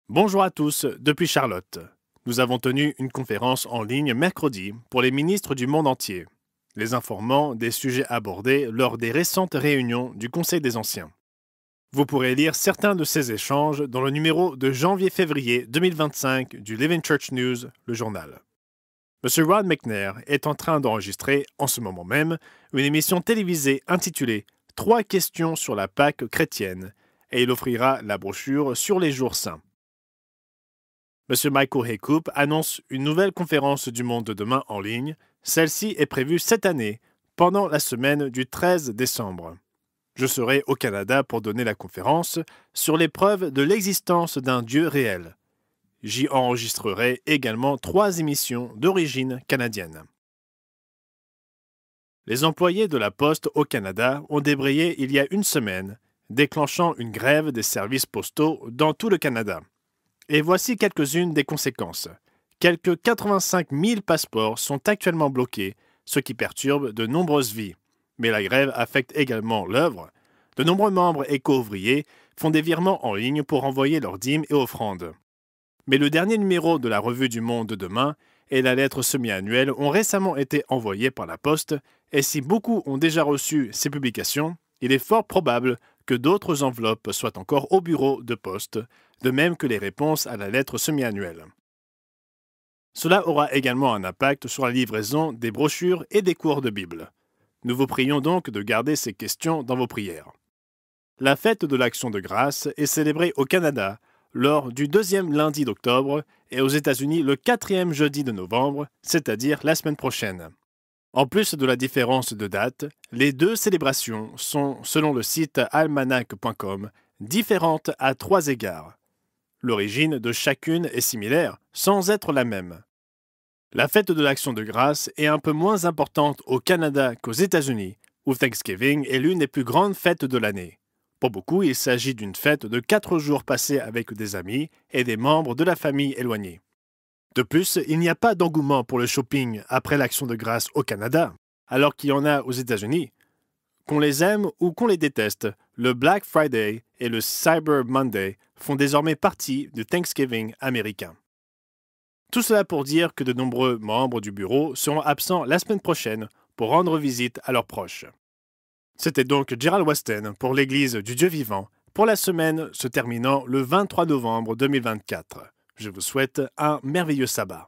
Bonjour à tous, depuis Charlotte. Nous avons tenu une conférence en ligne mercredi pour les ministres du monde entier, les informant des sujets abordés lors des récentes réunions du Conseil des Anciens. Vous pourrez lire certains de ces échanges dans le numéro de janvier-février 2025 du Living Church News, le journal. M. Ron McNair est en train d'enregistrer, en ce moment même, une émission télévisée intitulée « 3 questions sur la Pâque chrétienne » et il offrira la brochure sur les jours saints. M. Michael Haycoop annonce une nouvelle conférence du monde de demain en ligne. Celle-ci est prévue cette année, pendant la semaine du 13 décembre. Je serai au Canada pour donner la conférence sur les preuves de l'existence d'un Dieu réel. J'y enregistrerai également 3 émissions d'origine canadienne. Les employés de la Poste au Canada ont débrayé il y a une semaine, déclenchant une grève des services postaux dans tout le Canada. Et voici quelques-unes des conséquences. Quelques 85 000 passeports sont actuellement bloqués, ce qui perturbe de nombreuses vies. Mais la grève affecte également l'œuvre. De nombreux membres éco-ouvriers font des virements en ligne pour envoyer leurs dîmes et offrandes. Mais le dernier numéro de la Revue du Monde de demain et la lettre semi-annuelle ont récemment été envoyés par la Poste, et si beaucoup ont déjà reçu ces publications, il est fort probable que d'autres enveloppes soient encore au bureau de poste, de même que les réponses à la lettre semi-annuelle. Cela aura également un impact sur la livraison des brochures et des cours de Bible. Nous vous prions donc de garder ces questions dans vos prières. La fête de l'Action de grâce est célébrée au Canada lors du 2e lundi d'octobre et aux États-Unis le 4e jeudi de novembre, c'est-à-dire la semaine prochaine. En plus de la différence de date, les 2 célébrations sont, selon le site almanach.com, différentes à 3 égards. L'origine de chacune est similaire, sans être la même. La fête de l'Action de grâce est un peu moins importante au Canada qu'aux États-Unis, où Thanksgiving est l'une des plus grandes fêtes de l'année. Pour beaucoup, il s'agit d'une fête de 4 jours passés avec des amis et des membres de la famille éloignés. De plus, il n'y a pas d'engouement pour le shopping après l'Action de grâce au Canada, alors qu'il y en a aux États-Unis. Qu'on les aime ou qu'on les déteste, le Black Friday et le Cyber Monday font désormais partie du Thanksgiving américain. Tout cela pour dire que de nombreux membres du bureau seront absents la semaine prochaine pour rendre visite à leurs proches. C'était donc Gerald Weston pour l'Église du Dieu vivant pour la semaine se terminant le 23 novembre 2024. Je vous souhaite un merveilleux sabbat.